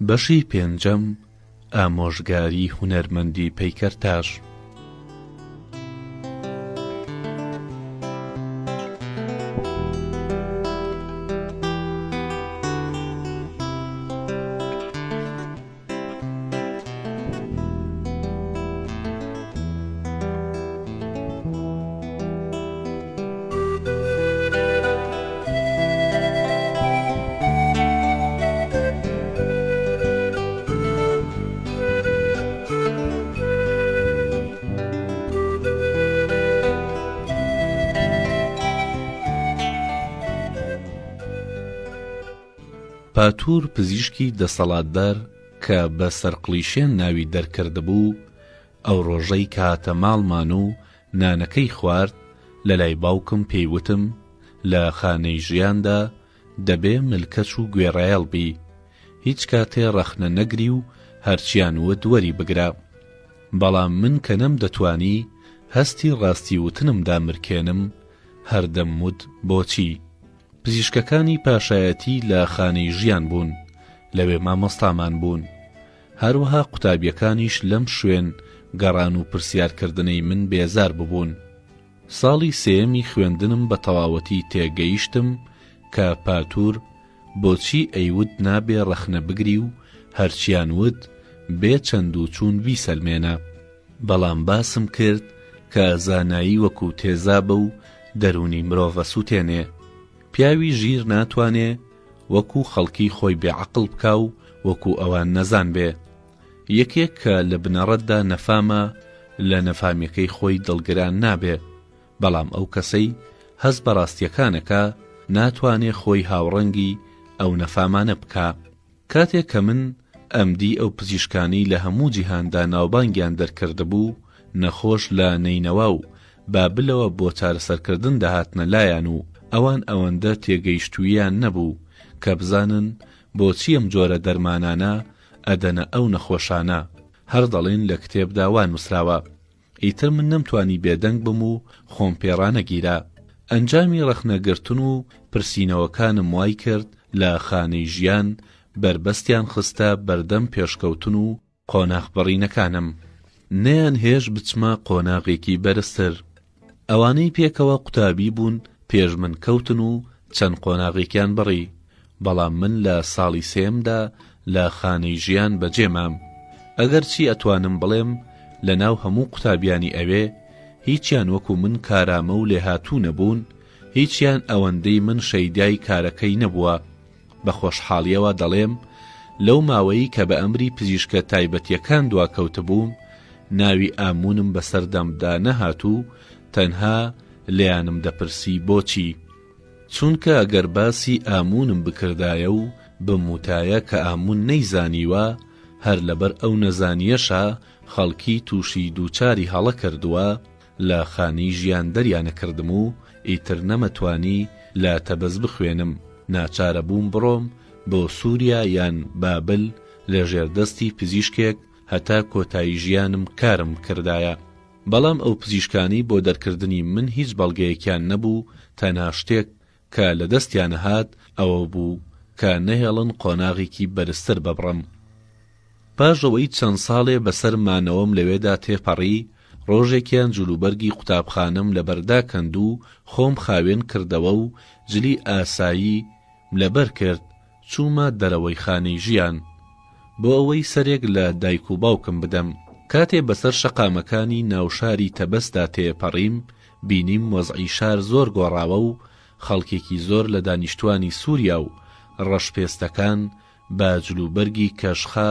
بەشی پێنجەم ئامۆژگاری هونەرمەندی پەیکەرتاژ. پاتوور پزیشکی دەسەڵاتدار کە بە سەرقلیشێن ناوی دەرکردبوو، ئەو ڕۆژەی کاتە ماڵمان و نانەکەی خوارد، لە لای باوکم پێیوتم لە خانەی ژیاندا دەبێ ملکەچ و گوێڕایەڵ بی، هیچ کاتێ ڕەخنە نەگری و هەرچیان وت وەری بگرە. بەڵام من کە نەم دەتوانی هەستی ڕاستی وتنمدا مرکێنم، هەردەم وت بۆچی. پزیشکەکانی پاشایەتی لە خانەی ژیان بوون، لەوێ مامۆستامان بوون، هەروەها قوتابیەکانیش لەم شوێن گەڕان و پرسیارکردنەی من بێزار ببوون. ساڵی سێیەمی خوێندنم بە تەواوەتی تێگەیشتم کە پاتوور بۆچی ئەیوت نابێ ڕەخنە بگری و هەرچیان وت بێ چەند و چوون بیسەلمێنە. بەڵام باسم کرد کە زانایی وەکو تێزا بە و دەرونی مرۆڤە سووتێنێ. پیاوی ژیر ناتوانێ وەکو خەڵکی خۆی بێعەقڵ بکا و وەکو ئەوان نەزان بێ. یەکێک کە لە بنەڕەتدا نەفامە لە نەفامیەکەی خۆی دڵگران نابێ، بەڵام ئەو کەسەی هەست بە ڕاستیەکانەکە ناتوانێ خۆی هاوڕەنگی ئەو نەفامانە بکا. کاتێک کە من ئەمدی ئەو پزیشکانی لە هەموو جیهاندا ناوبانگیان دەرکردبوو، نەخۆش لە نەینەوە و بابلەوە بۆ چارەسەرکردن دەهاتنە لایەن و ئەوان ئەوەندە تێگەیشتوویان نەبوو کە بزانن بۆچی ئەم جۆرە دەرمانانە ئەدەنە ئەو نەخۆشانە. هەر دەڵێن لە کتێبدا وان نووسراوە. ئیتر من نەمتوانی بێدەنگ بم و خۆم پێڕانەگیرا. ئەنجامی ڕەخنەگرتن و پرسینەوەکانم وای کرد لە خانەی ژیان بربەستیان خستە بەردەم پێشکەوتن و قۆناغبڕینەکانم. نەیان هێش بچمە قۆناغێکی بەرزتر. ئەوانەی پێکەوە قوتابی بوون پێش من کەوتن و چەند قۆناغێکیان بڕی، بەڵام من لە ساڵی سێمدا لە خانەی ژیان بەجێمام. ئەگەر چی ئەتوانم بڵێم لە ناو هەموو قوتابیانی ئەوێ هیچیان وەکو من کارامە و لێهاتوو نەبوون، هیچیان ئەوەندەی من شەیدای کارەکەی نەبووە. بە خۆشحاڵیەوە دەڵێم لەو ماوەی کە بە ئەمری پزیشکە تایبەتیەکان دواکەوتبووم، ناوی ئامونم بەسەردەمدا نەهاتوو، تەنها لێیانم دەپرسی بۆچی. چونکە ئەگەر باسی ئامونم بکردایە و بموتایە کە ئامون نەیزانیوە، هەر لەبەر ئەو نەزانیەشە خەڵکی تووشی دووچاری هەڵە کردووە، لە خانەی ژیان دەریانەکردم و ئیتر نەمەتوانی لە تەبەز بخوێنم. ناچارە بووم بڕۆم بۆ سووریا یان بابل لە ژێردەستی پزیشکێک هەتا کۆتایی ژیانم کارم کردایە. بەڵام ئەو پزیشکانی بۆ دەرکردنی من هیچ بەڵگەیەکیان نەبوو، تەنها شتێک کە لە دەستیانە هات ئەوە بوو کە نەهێڵن قۆناغێکی بەرزتر ببڕم. پاشەوەی چەند ساڵێ بەسەر مانەوەم لەوێدا تێپەڕی، ڕۆژێکیان جلوبەرگی قوتابخانەم لەبەردا کەند و خۆم خاوێن کردەوە و جلی ئاسایی لەبەر کرد، چوومە دەرەوەی خانەی ژیان بۆ ئەوەی سەرێک لە دایک و باوکم بدەم. کاتێ بەسەر شەقامەکانی ناوشاری تەبەسدا تێپەڕیم، بینیم وەزعی شار زۆر گۆڕاوە و خەڵکێکی زۆر لە دانیشتوانی سووریا و ڕەشپێستەکان بە جلوبەرگی کەشخا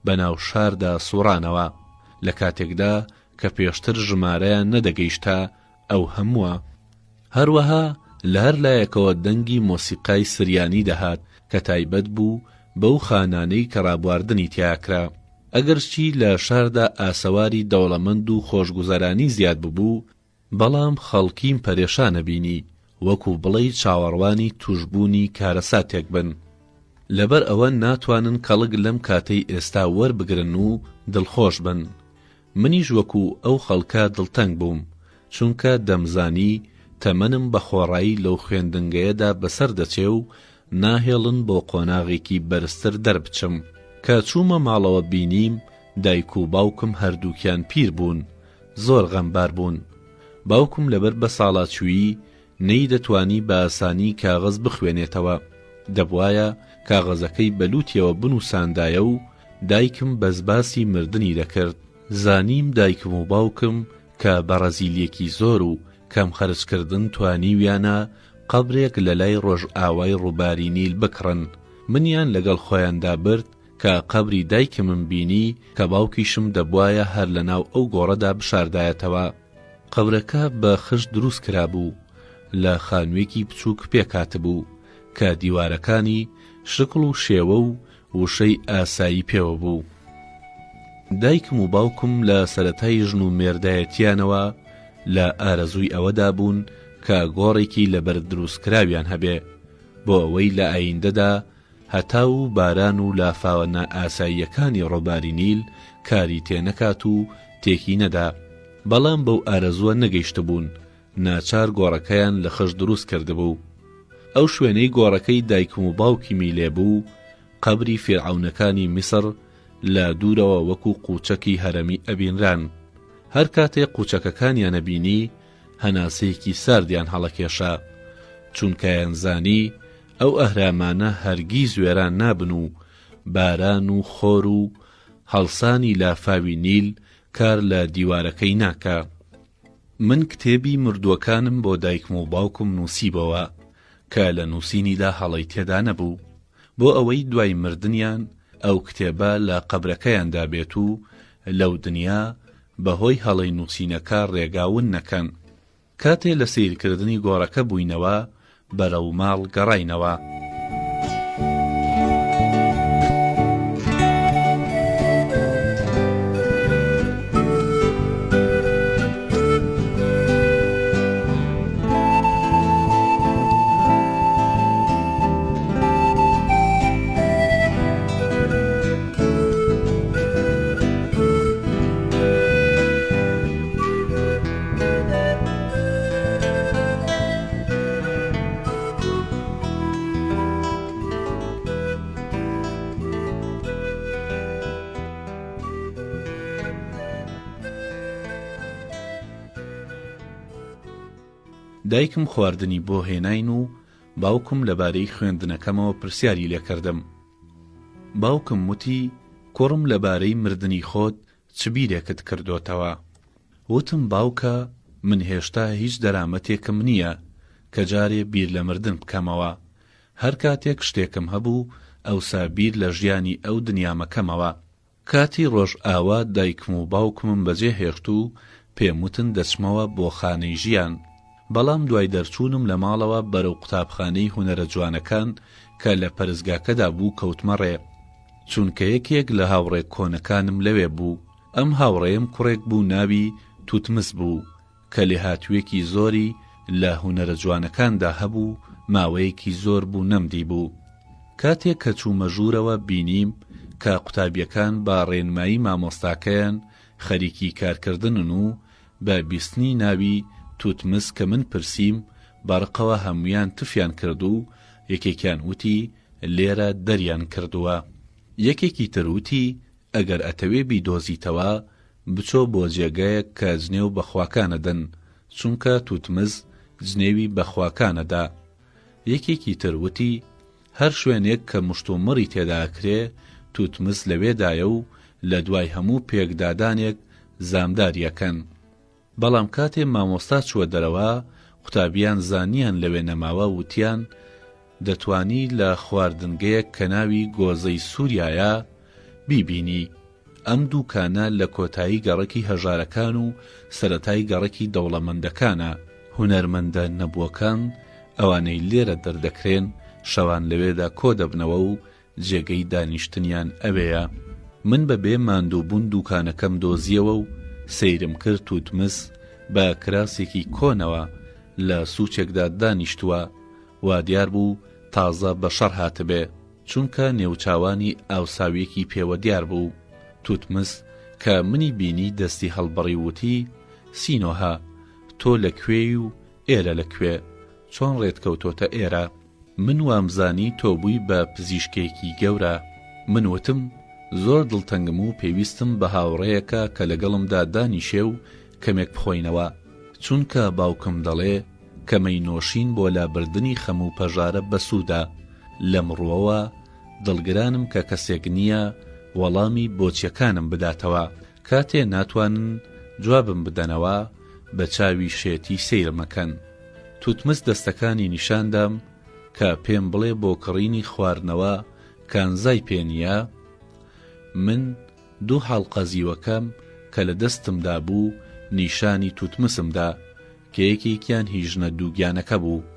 بە ناو شاردا سوڕانەوە، لە کاتێکدا کە پێشتر ژمارەیان نەدەگەیشتا ئەو هەمووە. هەروەها لە هەر لایەکەوە دەنگی مۆسیقای سریانی دەهات کە تایبەت بوو بەو خانانەی کە ڕابواردنی تیاکرا. ئەگەرچی لە شاردا ئاسەواری دەوڵەمەند و خۆشگوزەرانی زیاد ببوو، بەڵام خەڵکیم پەرێشانە بینی وەکو بڵێ چاوەڕوانی توشبوونی کارەساتێک بن. لەبەر ئەوە ناتوانن کەڵک لەم کاتەی ئێستا وەربگرن و دڵخۆش بن. منیش وەکو ئەو خەڵکە دڵتەنگ بووم، چونکە دەمزانی تەمەنم بە خۆڕایی لەو خوێندنگەیەدا بەسەر دەچێ و ناهێڵن بۆ قۆناغێکی بەرزتر دەربچم. کە چوومە ماڵەوە بینیم دایک و باوکم هەردووکیان پیر بوون، زۆر غەمبار بوون. باوکم لەبەر بە ساڵاتچوویی نەی دەتوانی بە ئاسانی کاغەز بخوێنێتەوە، دەبوایە کاغەزەکەی بەلووتیەوە بنووساندایە و دایکم بەزباسی مردنی دەکرد. زانیم دایکم و باوکم کە بەڕەزیلێکی زۆر و کەم خەرجکردن توانیویانە قەبرێک لە لای ڕۆژئاوای ڕووباری نیل بکڕن. منیان لەگەڵ خۆیاندا برد کە قەبری دایکمم بینی کە باوکیشم دەبوایە هەر لە ناو ئەو گۆڕەدا بشاردایەتەوە. قەبرەکە بە خشت دروست کرابوو، لە خانوویەکی بچووک پێکاتبوو کە دیوارەکانی شکڵ و شێوە و وشەی ئاسایی پێوە بوو. دایکم و باوکم لە سەرەتای ژن و مێردایەتیانەوە لە ئارەزووی ئەوەدا بوون کە گۆڕێکی لەبەر دروستکراویان هەبێ بۆ ئەوەی لە ئایندەدا هەتا و باران و لافاوە نائاساییەکانی ڕۆباری نیل کاری تێنەکات و تێکی نەدا. بەڵام بەو ئارەزووە نەگەیشت بوون، ناچار گۆڕەکەیان لە خەش دروست کردبوو. ئەو شوێنەی گۆڕەکەی دایکم و باوکیمی لێبوو قەبری فێرعەونەکانی میسر لە دوورەوە وەکو قوچەکی هەرەمی ئەبینران. هەر کاتێک قوچەکەکانیان ئەبینی هەناسەیەکی ساردیان هەڵەکێشا، چونکەیان زانی ئەو ئەهرامانە هەرگیز وێران نابن و باران و خۆر و هەڵسانی لافاوی نیل کار لە دیوارەکەی ناکا. من کتێبی مردووەکانم بۆ دایکم و باوکم نووسیبەوە کە لە نووسینیدا هەڵەی تێدا نەبوو، بۆ ئەوەی دوای مردنیان ئەو کتێبە لە قەبرەکەیاندا بێت و لەو دنیا بەهۆی هەڵەی نووسینەکە ڕێگاون نەکەن. کاتێ لە سیرکردنی گۆڕەکە بووینەوە بەرەو ماڵ گەڕاینەوە. دایکم خواردنی بۆ هێناین و باوکم لەبارەی خوێندنەکەمەوە پرسیاری لێکردم. باوکم وتی کوڕم لەبارەی مردنی خۆت چ بیرێکت کردوتەوە؟ وتم باوکە من هێشتا هیچ دەرامەتێکم نییە کە جارێ بیر لە مردن بکەمەوە. هەر کاتێک شتێکم هەبوو ئەوسا بیر لە ژیانی ئەو دنیامەکەمەوە. کاتی ڕۆژ ئاوا دایکم و باوکمم بەجێ هێشت و پێم وتن دەچمەوە بۆ خانەی ژیان. بەڵام دوای دەرچوونم لە ماڵەوە بەرەو قوتابخانەی هونەرە جوانەکان کە لە پەرزگاکەدا بوو کەوتمە ڕێ، چونکە یەکێک لە هاوڕێک کۆنەکانم لەوێ بوو. ئەم هاوڕێم کوڕێک بوو ناوی توتمس بوو کە لێهاتوویەکی زۆری لە هونەرە جوانەکاندا هەبوو، ماوەیەکی زۆر بوو نەمدی بوو. کاتێک کە چوومە ژوورەوە بینیم کە قوتابیەکان با ڕێنمایی مامۆستاکەیان خەریکی کارکردنن و بە بیستنی ناوی توتمس کە من پرسییم بەڕقەوە هەمویان تفیان کرد و یەکێکیان وتی لێرە دەریان کردووە. یەکێکی تروتی ئەگەر ئەتەوێ بیدۆزیتەوە بچۆ بۆ جێگایەک کە جنێو بەخواکانەدەن، چونکە توتمس جنێوی بەخواکانەدا. یەکێکی تروتی هەر شوێنێک کە مشتومڕی تێداکرێ توتمس لەوێدایە و لە دوای هەموو پێکدادانێک زامداریەکەن. بەڵام کاتێ مامۆستا چووە دەرەوە قوتابیان زانیان لەوێ نەماوە وتیان دەتوانی لە خواردنگەیەک کە ناوی گۆزەی سووریایە بیبینی. ئەم دووکانە لە کۆتایی گەڕەکی هەژارەکان و سەرەتای گەڕەکی دەوڵەمەندەکانە. هونەرمەندە نەبووەکان ئەوانەی لێرە دەردەکرێن شەوان لەوێدا کۆ دەبنەوە و جێگەی دانیشتنیان ئەوەیە. من بەبێ ماندووبوون دووکانەکەم دۆزیەوە و سەیرم کرد توتمس بە کراسێکی کۆنەوە لە سوچێکدا دانیشتووە وا دیار بوو تازە بەشەڕ هاتبێ، چونکە نێوچاوانی ئاوساویەکی پێوە دیار بوو. توتمس کە منی بینی دەستی هەڵبڕی وتی سینۆها تۆ لەکوێی و ئێرە لەکوێ؟ چۆن ڕێتکەوتۆتە ئێرە؟ من وامزانی تۆ بووی بە پزیشکێکی گەورە. من وتم زۆر دڵتەنگم و پێویستم بە هاوڕێیەکە کە لەگەڵمدا دانیشێ و کەمێک بخۆینەوە، چونکە باوکم دەڵێ کەمەی نۆشین بۆ لابردنی خەم و پەژارە بەسوودا. لەمڕووەوە دڵگرانم کە کەسێک نییە وەڵامی بۆچیەکانم بداتەوە. کاتێ ناتوانن جوابم بدەنەوە بە چاوی شێتی سەیرمەکەن. توتمس دەستەکانی نیشاندام کە پێم بڵێ بۆ کڕینی خواردنەوە کانزای پێنیە. من دوو حەڵقە زیوەکەم کە لە دەستمدا بوو نیشانی توتمسمدا کە یەکێکیان هیژنە دووگیانەکە بوو.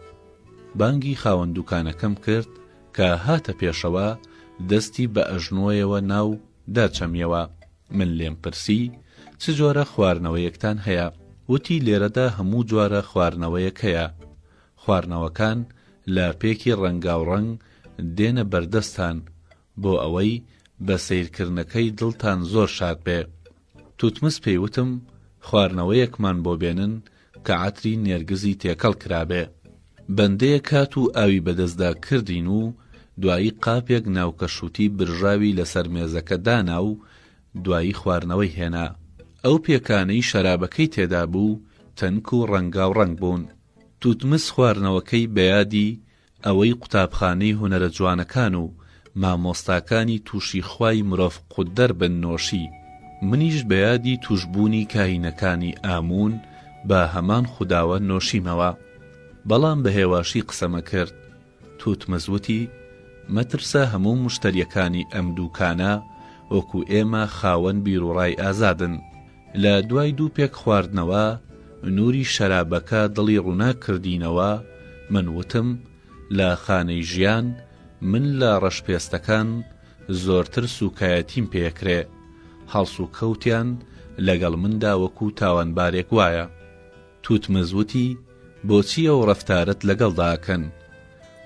بانگی خاوەن دوکانەکەم کرد کە هاتە پێشەوە، دەستی بە ئەژنۆیەوە ناو داچەمیەوە. من لێم پرسی چ جۆرە خواردنەوەیەکتان هەیە؟ وتی لێرەدا هەموو جۆرە خواردنەوەیەک هەیە. خواردنەوەکان لە پێکی ڕەنگاوڕەنگ دێنە بەردەستان بۆ ئەوەی بە سیرکردنەکەی دڵتان زۆر شاد بێ. توتمس پێیوتم خواردنەوەیەکمان بۆ بێنن کە عەتری نێرگزی تێکەڵ کرابێ. بەندەیە کات و ئاوی بەدەستدا کردین و دوایی قاپێک ناوکەشوتی برژاوی لەسەر مێزەکە دانا و دوایی خواردنەوەی هێنا. ئەو پێکانەی شەرابەکەی تێدا بوو تەنک و ڕەنگاو ڕەنگ بوون. توتمس خواردنەوەکەی بەیادی ئەوەی قوتابخانەی هونەرە جوانەکان و مامۆستاکانی تووشی خوای مرۆڤ قودەر بن نۆشی. منیش بەیادی توشبوونی کاهینەکانی ئامون بە هەمان خوداوە نۆشیمەوە. بەڵام بە هێواشی قسەمە کرد. توتمس وتی مەترسە هەموو مشتریەکانی ئەم دووکانە وەکو ئێمە خاوەن بیرڕای ئازادن. لە دوای دوو پێک خواردنەوە نووری شەرابەکە دڵی ڕوونا کردینەوە. من وتم لە خانەی ژیان من لە ڕەشپێستەکان زۆرتر سوکایەتیم پێکرێ. هەڵس و کەوتیان لەگەڵ مندا وەکو تاوانبارێک وایە. توتمس وتی بۆچی ئەو ڕەفتارت لەگەڵداکەن؟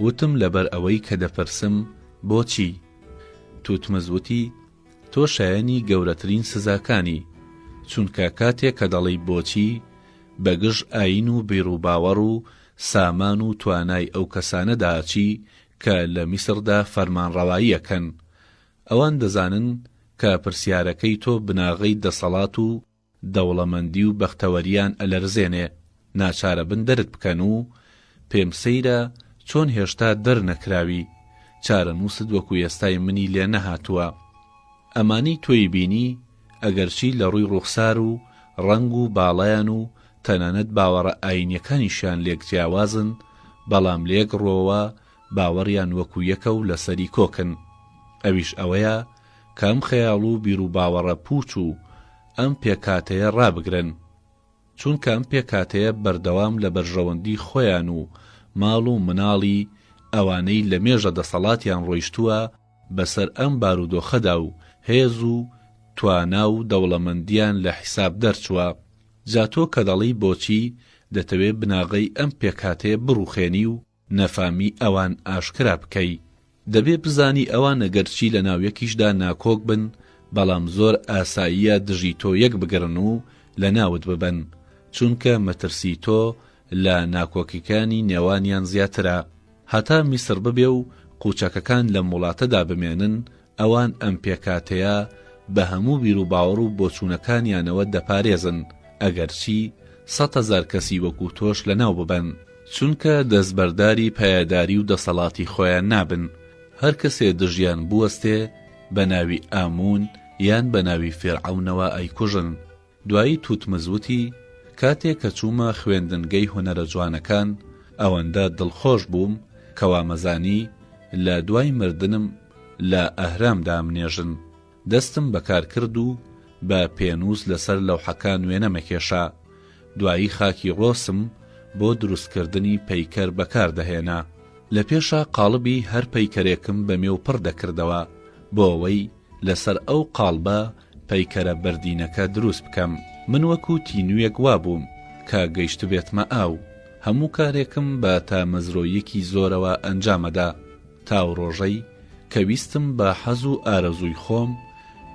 وتم لەبەر ئەوەی کە دەپرسم بۆچی. توتمس وتی تۆ شایەنی گەورەترین سزاکانی، چونکە کاتێک کە دەڵی بۆچی بەگژ ئاین و بیرروباوەڕ و سامان و توانای ئەو کەسانە داچی کە لە میسردا فەرمانڕەواییەکەن. ئەوان دەزانن کە پرسیارەکەی تۆ بناغەی دەسەڵات و دەوڵەمەندی و بەختەوەریان ئەلەرزێنێ. ناچارە بن دەرت بکەن و پێم سەیرە چۆن هێشتا دەرنەکراوی. چارە نووست وەکو ئێستای منی لێ نەهاتووە. ئەمانەی تۆی بینی ئەگەرچی لە ڕووی ڕوخسار و ڕەنگ و باڵایان و تەنانەت باوەڕە ئاینیەکانیشیان لێک جیاوازن، بەڵام لێک ڕۆوە باوەڕیان وەکو یەکە و لەسەری کۆکن. ئەویش ئەوەیە کە ئەم خەیاڵ و بیر و باوەڕە پوچ و ئەم پێکاتەیە ڕابگرن، چونکە ئەم پێکاتەیە بەردەوام لە بەرژەوەندی خۆیان و ماڵ و مناڵی ئەوانەی لە مێژە دەسەڵاتیان ڕۆیشتووە بەسەر ئەم بارودۆخەدا و هێز و توانا و دەوڵەمەندیان لە حیساب دەرچووە. جاتۆ کە دەڵی بۆچی دەتەوێ بناغەی ئەم پێکاتەیە بڕوخێنی و نەفامی ئەوان ئاشکرا بکەی. دەبێ بزانی ئەوان ئەگەرچی لە ناو یەکیشدا ناکۆک بن، بەڵام زۆر ئاساییە دژی تۆ یەک بگرن و لە ناوت ببن، چونکە مەترسی تۆ لە ناکۆکیەکانی نێوانیان زیاترە. هەتا میسر ببێ و قوچەکەکان لە وڵاتەدا بمێنن، ئەوان ئەم پێکاتەیە بە هەموو بیر و باوەڕ و بۆچوونەکانیانەوە دەپارێزن، ئەگەرچی 100,000 کەسی وەکو تۆش لە ناو ببەن، چونکە دەستبەرداری پایەداری و دەسەڵاتی خۆیان نابن. هەر کەسێ دژیان بوەستێ بە ناوی ئامون یان بە ناوی فێرعەونەوە ئەیکوژن. دوایی توتمس وتی کاتێک کە چوومە خوێندنگەی هونەرە جوانەکان ئەوەندە دڵخۆش بووم کەوا مەزانی لە دوای مردنم لە ئەهرامدا منێژن. دەستم بەکار کرد و بە پێنووس لەسەر لەوحەکان وێنە مەکێشا. دوایی خاکی ڕۆسم بۆ دروستکردنی پەیکەر بەکار دەهێنا. لە پێشا قاڵبی هەر پەیکەرێکم بە مێو پڕ دەکردەوە بۆ ئەوەی لەسەر ئەو قاڵبە پەیکەرە بەردینەکە دروست بکەم. من وەکو تینوویەک وابووم کە گەیشت بێتمە ئاو. هەموو کارێکم بە تامەزرۆیەکی زۆرەوە ئەنجامەدا تاو ڕۆژەی کە ویستم بە حەز و ئارەزووی خۆم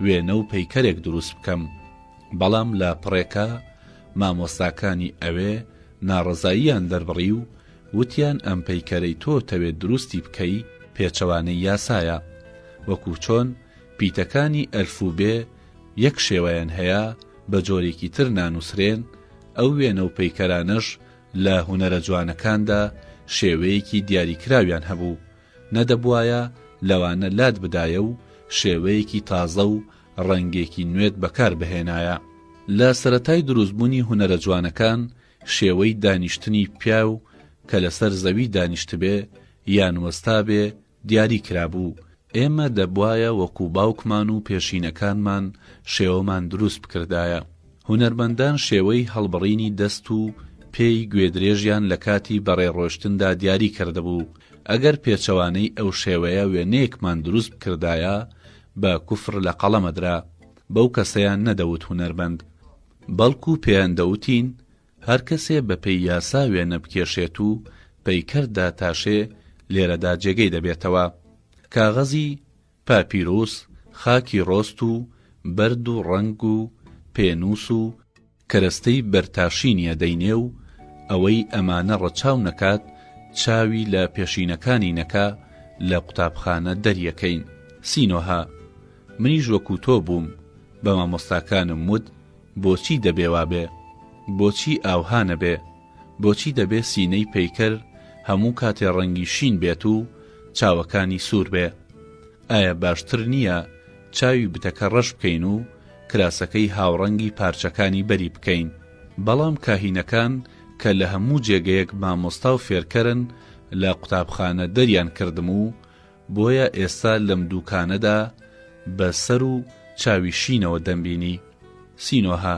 وێنە و پەیکەرێک دروست بکەم. بەڵام لە پڕێکە مامۆستاکانی ئەوێ ناڕەزاییان دەربڕی و وتیان ئەم پەیکەرەی تۆ تەوێت دروستی بکەی پێچەوانەی یاسایە، وەکو چۆن پیتەکانی ئەلفوبێ یەک شێوەیان هەیە بە جۆرێکی تر نانووسرێن، ئەو وێنە و پەیکەرانەش لە هونەرە جوانەکاندا شێوەیەکی دیاریکراویان هەبوو، نەدەبوایە لەوانە لات بدایە و شێوەیەکی تازە و ڕەنگێکی نوێت بەکار بهێنایە. لە سەرەتای دروستبوونی هونەرە جوانەکان شێوەی دانیشتنی پیاو کە لەسەر زەوی دانیشت بێ یان وەستا بێ دیاری کرابوو. ئێمە دەبوایە وەکو باوکمان و پێشینەکانمان شێوەمان دروست بکردایە. هونەرمەندان شێوەی هەڵبڕینی دەست و پێی گوێدرێژیان لە کاتی بەڕێڕۆشتندا دیاری کردبوو. ئەگەر پێچەوانەی ئەو شێوەیە وێنەیەکمان دروست بکردایە بە کوفر لە قەڵەمەدرا، بەو کەسەیان نەدەوت هونەرمەند، بەڵکو پێیان دەوتین هەر کەسێ بە پێی یاسا وێنە بکێشێت و پەیکەردا تاشێ لێرەدا جێگەی دەبێتەوە. کاغەزی پاپیرۆس، خاکی ڕۆست و بەرد و ڕەنگ و پێنووس و کەرەستەی بەرتاشینیە دەینێ و ئەوەی ئەمانە ڕەچاو نەکات چاوی لە پێشینەکانی نەکا لە قوتابخانە دەریەکەین. سینۆها، منیش وەکو تۆ بووم، بە مامۆستاکانم وت بۆچی دەبێوا بێ، بۆچی ئاوها نەبێ، بۆچی دەبێ سینەی پەیکەر هەموو کاتێ ڕەنگی شین بێت و چاوەکانی سوور بێ؟ ئایا باشتر نییە چاوی بتەکە ڕەش بکەین و کراسەکەی هاوڕەنگی پارچەکانی بەری بکەین؟ بەڵام کاهینەکان کە لە هەموو جێگەیەک مامۆستا و فێرکەرن لە قوتابخانە دەریان کردم و بۆیە ئێستا لەم دووکانەدا بە سەر و چاوی شینەوە دەمبینی. سینۆها،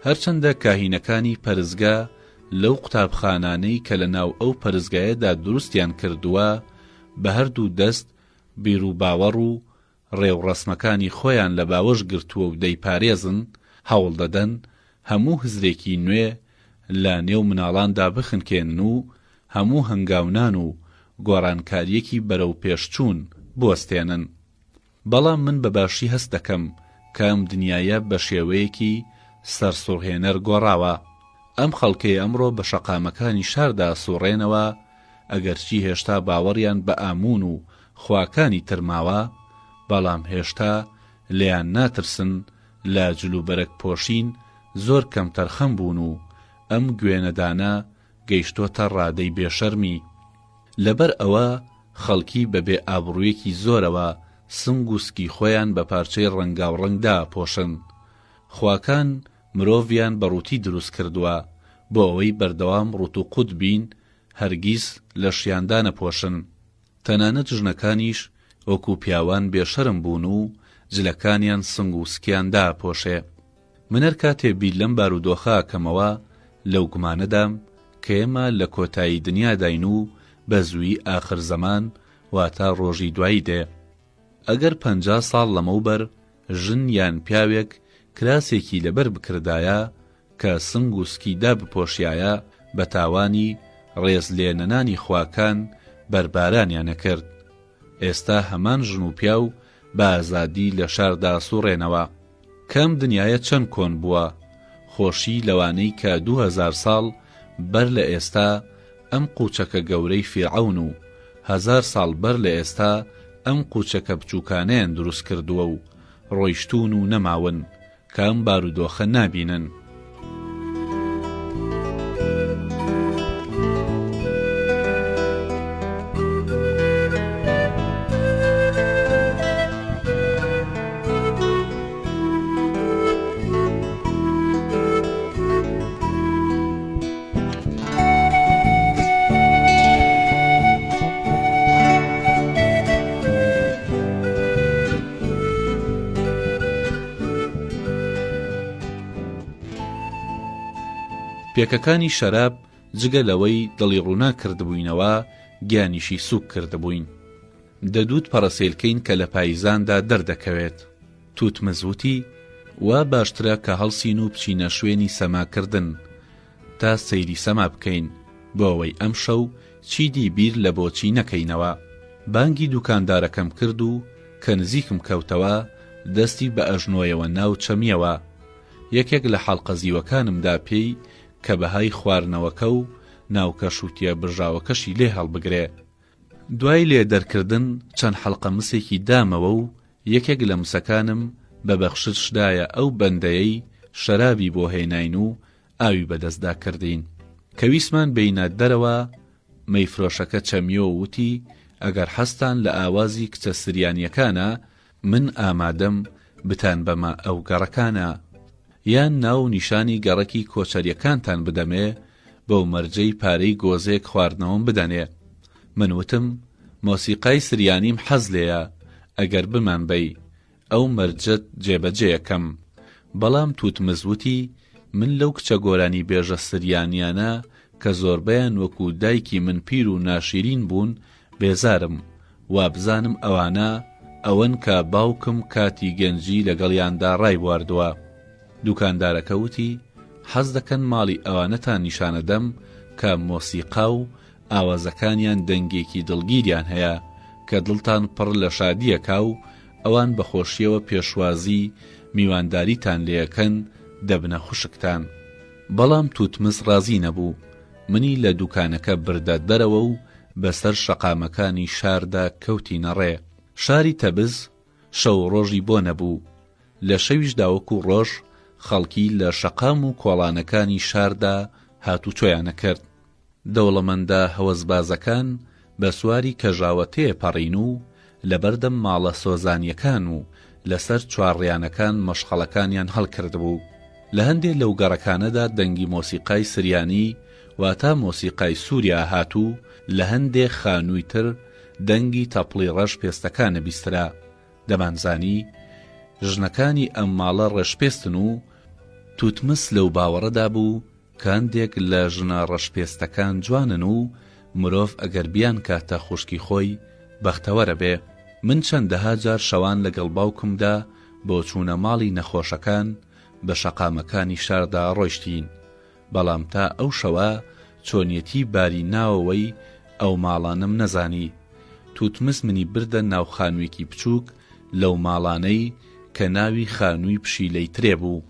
هەرچەندە کاهینەکانی پەرزگا لەو قوتابخانانەی کە لە ناو ئەو پەرزگایەدا دروستیان کردووە بە هەردوو دەست بیر و باوەڕ و ڕێوڕەسمەکانی خۆیان لە باوەش گرتووە و دەیپارێزن، هەوڵ دەدەن هەموو هزرێکی نوێ لە نێو مناڵاندا بخنکێنن و هەموو هەنگاونان و گۆڕانکاریەکی بەرەو پێشچوون بوەستێنن. بەڵام من بەباشی هەست دەکەم کە ئەم دنیایە بە شێوەیەکی سەرسوڕهێنەر گۆڕاوە. ئەم خەڵکەی ئەمڕۆ بە شەقامەکانی شاردا سوڕێنەوە، ئەگەرچی هێشتا باوەڕیان بە ئامون و خواکانی ترماوە، بەڵام هێشتا لێیان ناترسن لە جلوبەرەک پۆشین زۆر کەم تەرخەم بوون و ئەم گوێنەدانە گەیشتۆتە ڕادەی بێشەرمی. لەبەر ئەوە خەڵکی بەبێ ئابڕوویەکی زۆرەوە سنگ و سکی خۆیان بە پارچەی ڕەنگاوڕەنگدا پۆشن. خواکان مرۆڤیان بە ڕووتی دروست کردووە بۆ ئەوەی بەردەوام ڕوت و قوت بین، هەرگیز لە شیاندا نەپۆشن. تەنانەت ژنەکانیش وەکو پیاوان بێشەرم بوون و جلەکانیان سنگ و سکیاندا پۆشێ. من هەر کاتێ بیر لەم بارودۆخە کەمەوە لەو گومانەدام کە ئێمە لە کۆتایی دنیاداین و بە زووی ئاخر زەمان واتە ڕۆژی دوایی دێ. ئەگەر 50 ساڵ لەمەوبەر ژن یان پیاوێک کراسێکی لەبەر بکردایە کە سنگ و سکیدا بپۆشیایە، بە تاوانی ڕێز لێنەنانی خواکان بەربارانیان نەکرد. ئێستا هەمان ژن و پیاو بە ئازادی لە شاردا سوڕێنەوە. کەم دنیایە چەند کۆن بووە، خۆشی لەوانەی کە 2000 ساڵ بەر لە ئێستا ئەم قوچەکە گەورەی فیرعەون و 1000 ساڵ بەر لە ئێستا ئەم قوچەکە بچووکانەیان دروست کردووە و ڕۆیشتون و نەماون کە ئەم بارودۆخە نابینن. پێکەکانی شەراب جگە لەوەی دڵی ڕوونا کردبووینەوە گیانیشی سوک کردبووین. دەدوت پەڕەسێلکەین کە لە پاییزاندا دەردەکەوێت. تووتمەزوتی وا باشترە کە هەڵسین و بچینە شوێنی سەماکردن تا سەیری سەما بکەین بۆ ئەوەی ئەم شەو چیدی بیر لە بۆچی نەکەینەوە. بانگی دوکاندارەکەم کرد و کە نزیکم کەوتەوە دەستی بە ئەژنۆیەوە ناو چەمیەوە. یەکێک لە حەڵقە زیوەکانمدا پێی کە بەهای خواردنەوەکە و ناوکەش و تیا برژاوەکەشی لێ هەڵبگرێ. دوای لێ دەرکردن چەند حەڵقە مسێکی دامەوە و یەکێک لە مسەکانم بە بەخششدایە ئەو بەندەیەی شەرابی بۆ هێناین و ئاوی بەدەستدا کردین کە ویسمان بینە دەرەوە مەیفرۆشەکە چەمیۆ وتی ئەگەر حەستان لە ئاوازی کچە سریانیەکانە من ئامادەم بتان بەمە ئەو گەڕەکانە یان ناو نیشانی گەڕەکی کۆچەریەکانتان بدەمێ بەو مەرجەی پارەی گۆزێک خواردنەوەم بدەنێ من وتم مۆسیقای سریانیم حەز لێیە ئەگەر بمان بەی ئەو مەرجەت جێبەجێیەکەم بەڵام تووتمز وتی من لەو کچە گۆرانی بێژە سریانیانە کە زۆربەیان وەکو دایکی من پیر و ناشیرین بوون بێزارم وا بزانم ئەوانە ئەوەن کە باوکم کاتی گەنجی لەگەڵیاندا ڕای بواردووە دوکاندارەکە وتی حەز دەکەن ماڵی ئەوانەتان نیشانەدەم کە مۆسیقا و ئاوازەکانیان دەنگێکی دڵگیریان هەیە کە دڵتان پڕ لە شادیەکا و ئەوان بەخۆشیەوە پێشوازی میوانداریتان لێەکەن دەبنە خوشکتان بەڵام تووتمز ڕازی نەبوو منی لە دوکانەکە بردە دەرەوە و بەسەر شەقامەکانی شاردا کەوتی نەڕێ شاری تەبز شەو ڕۆژی بۆ نەبوو لە شەویشدا وەکو ڕۆژ خەڵکی لە شەقام و کۆڵانەکانی شاردا هاتوچۆیانە کرد دەوڵەمەندە هەوەزبازەکان بە سواری کەژاوە تێپەڕین و لەبەردەم ماڵە سۆزانیەکان و لەسەر چوارڕیانەکان مەشخەڵەکانیان هەڵکردبوو لە هەندێک لەو گەڕەکانەدا دەنگی مۆسیقای سریانی واتە مۆسیقای سووریا هاتوو لە هەندێک خانووی تر دەنگی تەپڵی ڕەش پێستەکانە بیسترا دەمانزانی ژنەکانی ئەم ماڵە ڕەشپێستن و تووتمس لەو باوەڕەدا بوو کاندێک لە ژنە ڕەشپێستەکان جوانن و مرۆڤ ئەگەر بیان کاتە خوشکی خۆی بەختەوەرە بێ من چەندەها جار شەوان لەگەڵ باوکمدا بۆ چوونە ماڵی نەخۆشەکان بە شەقامەکانی شاردا ڕۆیشتین بەڵام تا ئەو شەوە چۆنیەتی باری ناوەوەی ئەو ماڵانم نەزانی تووتمس منی بردە ناو خانوویەکی بچووک لەو ماڵانەی کە ناوی خانووی پشیلەی ترێ بوو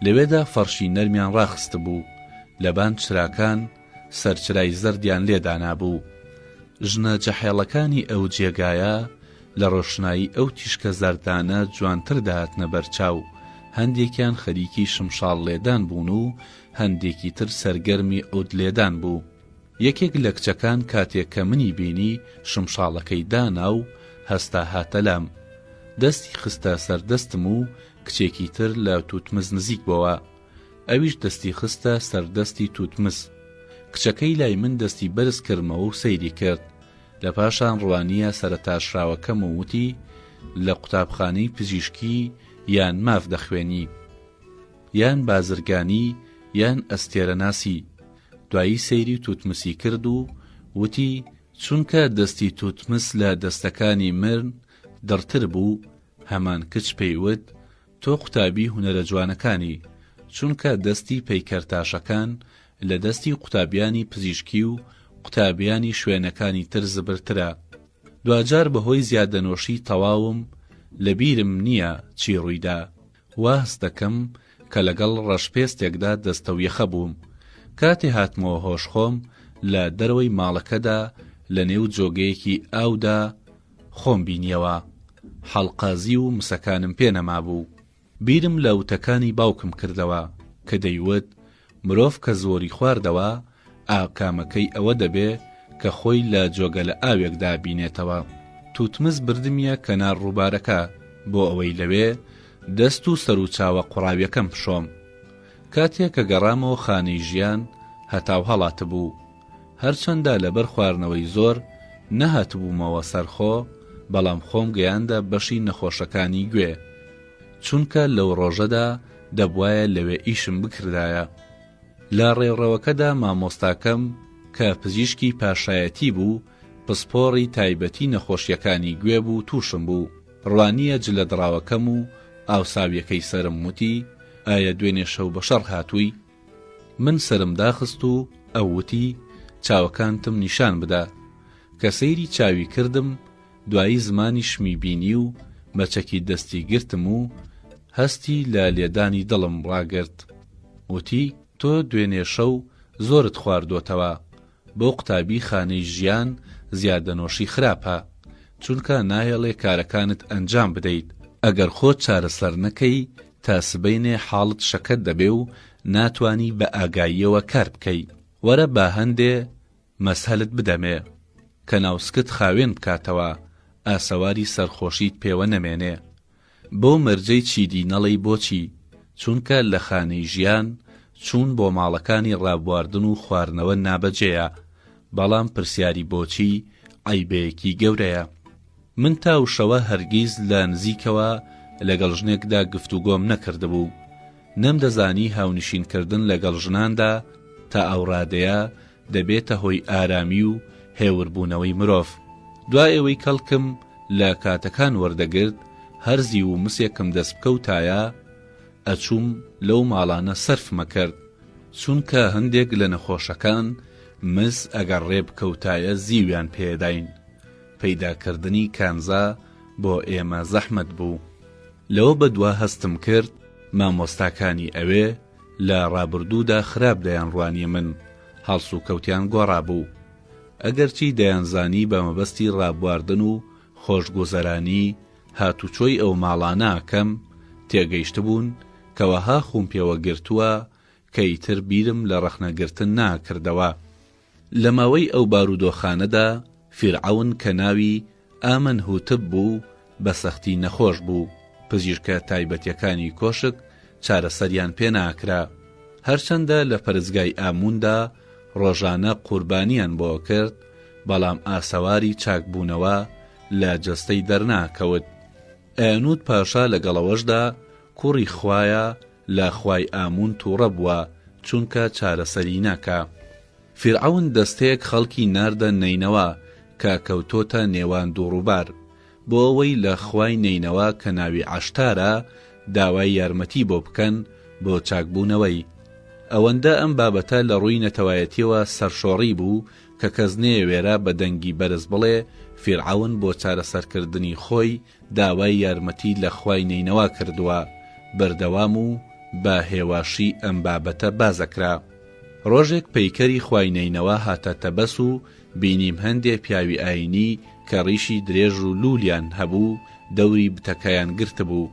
لەوێدا فەرشی نەرمیان ڕاخست بوو لەبان چراکان سەرچرای زەردیان لێدانا بوو ژنە جەحێڵەکانی ئەو جێگایە لە ڕۆشنایی ئەو تیشکە زەردانە جوانتر داهاتنە بەرچاو هەندێکیان خەریکی شمشاڵ لێدان بوون و هەندێکی تر سەرگەرمی ئەود لێدان بوو یەکێک لە کچەکان کاتێک کە منی بینی شمشاڵەکەی دانا و هەستا هاتە لام دەستی خستە سەردەستم و کچێکی تر لە تووتمز نزیک بووە ئەویش دەستی خستە سەردەستی تووتمز کچەکەی لای من دەستی بەرز کردمەوە و سەیری کرد لە پاشان ڕوانیە سەرەتاشراوەکەم و وتی لە قوتابخانەی پزیشکی یان ماف دەخوێنی یان بازرگانی یان ئەستێرەناسی دوایی سەیری تووتمسی کرد و وتی چونکە دەستی تووتمس لە دەستەکانی مرن دڕتر بوو هەمان کچ پێیوت تۆ قوتابی هونەرە جوانەکانی چونکە دەستی پەیکەرتاشەکان لە دەستی قوتابیانی پزیشکی و قوتابیانی شوێنەکانی تر زبرترە دوجار بەهۆی زیادەنۆشی تەواوم لە بیرم نییە چی ڕوویدا واز دەکەم کە لەگەڵ ڕەشپێستێکدا دەستەویەخە بووم کاتێ هاتمەوە هۆشخۆم لە دەرەوەی ماڵەکەدا لە نێو جۆگەیەکی ئاودا خۆم بینیەوە حەڵقازی و مسەکانم پێ نەما بوو بیرم لە وتەکانی باوکم کردەوە کە دەیوت مرۆڤ کە زۆری خواردەوە ئاکامەکەی ئەوە دەبێ کە خۆی لە جۆگە لە ئاوێکدا بینێتەوە تووتمز بردمیە کەنار ڕووبارەکە بۆ ئەوەی لەوێ دەست و سەر و چاوە قوڕاویەکەم پشۆم کاتێک کە گەڕامەوە خانەی ژیان هەتاو هەڵات بوو هەرچەندە لەبەر خواردنەوەی زۆر نەهاتبوومەوە سەرخۆ بەڵام خۆم گەیاندە بەشی نەخۆشەکانی گوێ چونکە لەو ڕۆژەدا دەبوایە لەوێ ئیشم بکردایە لە ڕێڕەوەکەدا مامۆستاکەم کە پزیشکی پاشایەتی بوو پسپۆڕی تایبەتی نەخۆشیەکانی گوێ بوو تووشم بوو ڕوانیە جلە دراوەکەم و ئاوساویەکەی سرم وتی ئایا دوێنێ شەو بە شەڕ هاتووی من سرم داخست و ئەو وتی چاوەکانتم نیشان بدە کە سەیری چاوی کردم دوایی زمانی شمی بینی و مەچەکی دەستی گرتم و هەستی لە لێدانی دڵم ڕاگرت وتی تۆ دوێنێ شەو زۆرت خواردۆتەوە بۆ قوتابی خانەی ژیان زیادەنۆشی خراپە چونکە ناهێڵێ کارەکانت ئەنجام بدەیت ئەگەر خۆت چارەسەر نەکەی تا سبەینێ حاڵت شەکەت دەبێ و ناتوانی بە ئاگاییەوە کار بکەی. وەرە با هەندێ مەسهەلت بدەمێ کە ناوسکت خاوێن بکاتەوە، ئاسەواری سەرخۆشیت پێوە نەمێنێ. بۆ مەرجەی چیدی نەڵێی بۆچی، چونکە لە خانەی ژیان چوون بۆ ماڵەکانی ڕابواردن و خواردنەوە نابەجێیە، بەڵام پرسیاری بۆچی عەیبەیەکی گەورەیە. من تا وشەوە هەرگیز لە نزیکەوە لەگەڵ ژنێکدا گفتوگۆم نەکردبوو، نەمدەزانی هاونیشینکردن لەگەڵ ژناندا تا ئەو ڕادەیە دەبێتە هۆی ئارامی و هێوربوونەوەی مرۆڤ. دوای ئەوەی کەڵکم لە کاتەکان وەردەگرت، هەرزی و مسێکم دەست بکەوتایە ئەچووم لەو ماڵانە سەرفمە کرد، چونکە هەندێک لە نەخۆشەکان مس ئەگەر ڕێ بکەوتایە زیویان پێداین. پەیداکردنی کانزا بۆ ئێمە زەحمەت بوو. لەوە بەدوا هەستم کرد مامۆستاکانی ئەوێ لە ڕابردوودا خراپ دەیانڕوانی من، هەڵس و کەوتیان گۆڕا بوو. ئەگەرچی دەیانزانی بە مەبەستی ڕابواردن و خۆشگوزەرانی هاتوچۆی ئەو ماڵانە ئەکەم، تێگەیشتبوون کەوەها خوم پێوە گرتووە کە ئیتر بیرم لە ڕەخنەگرتن ناکردەوە. لە ماوەی ئەو بارودۆخانەدا فیرعەون کە ناوی ئامەنهوتب بوو بە سەختی نەخۆش بوو. پزیشکە تایبەتیەکانی کۆشک چارەسەریان پێ ناکرا، هەرچەندە لە پەرزگای ئاموندا ڕۆژانە قوربانیان بۆ کرد، بەڵام ئاسەواری چاکبوونەوە لە جەستەی دەرناکەوت. ئەنوود پاشا لەگەڵەوەشدا کوڕی خوایە لە خوای ئامون تووڕە بووە، چونکە چارەسەری ناکا. فیرعەون دەستەیەک خەڵکی ناردە نەینەوە کە کەوتۆتە نێوان دووڕووبار، بۆ ئەوەی لە خوای نەینەوە کە ناوی عەشتارە داوای یارمەتی بۆ بکەن بۆ چاکبوونەوەی. ئەوەندە ئەم بابەتە لە ڕووی نەتەوایەتیەوە سەرشۆڕی بوو کە کەس نەیەوێرە بە دەنگی بەرز بڵێ فیرعەون بۆ چارەسەرکردنی خۆی داوای یارمەتی لە خوای نەینەوە کردووە. بەردەوام و بە هێواشی ئەم بابەتە بازەکرا. ڕۆژێک پەیکەری خوای نەینەوە هاتە تەبەس و بینیم هەندێ پیاوی ئاینی کە ڕیشی درێژ و لولیان هەبوو دەوری بتەکەیان گرتبوو.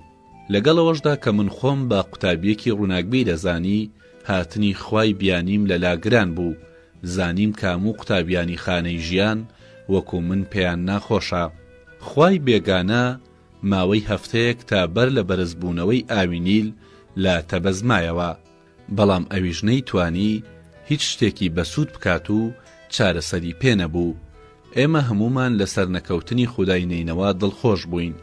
لەگەڵەوەشدا کە من خۆم بە قوتابیەکی ڕووناکبی دەزانی، هاتنی خوای بیانیم لە لاگران بوو. زانیم کاموو قوتابیانی خانەی ژیان وەکو من پێیان ناخۆشە. خوای بێگانە ماوەی هەفتەیەک تا بەر لە بەرزبوونەوەی ئاوی نیل لە تەبەزمایەوە، بەڵام ئەویش نەیتوانی هیچ شتێکی بەسوود بکات و چارەسەری پێ نەبوو. ئێمە هەمومان لەسەر نەکەوتنی خودای نەینەوە دڵخۆش بووین.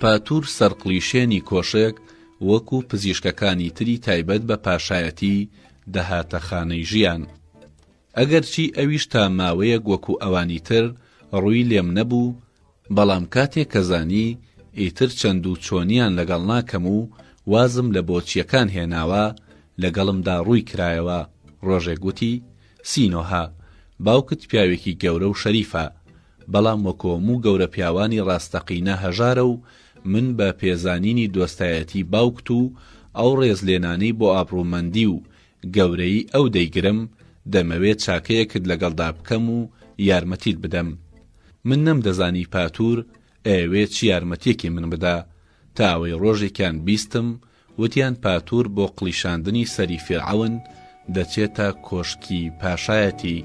پاتور سەرقلیشێنی کۆشێک وەکو پزیشکەکانی تری تایبەت بە پاشایەتی دەهاتە خانەی ژیان. ئەگەرچی ئەویش تا ماوەیەک وەکو ئەوانی تر ڕووی لێم نەبوو، بەڵام کاتێک کەزانی ئیتر چەند و چۆنیان لەگەڵ ناکەم و وازم لە بۆچیەکان هێناوە، لەگەڵمدا ڕووی کرایەوە. ڕۆژێک گوتی سینۆها، باوکت پیاوێکی گەورە و شەریفە، بەڵام وەکو هەموو گەورە پیاوانی ڕاستەقینە هەژارە و من بە پێزانینی دۆستایەتی باوکت و ئەو ڕێزلێنانەی بۆ ئابڕوومەندی و گەورەی ئەو دەیگرم، دەمەوێت چاکەیەکت لەگەڵدا بکەم و یارمەتیت بدەم. من نەمدەزانی پاتور ئەوێت چی یارمەتیەکی من بدا، تا ئەوەی ڕۆژێکیان بیستم وتیان پاتور بۆ قلیشاندنی سەری فیرعەون دەچێتە کۆشکی پاشایەتی.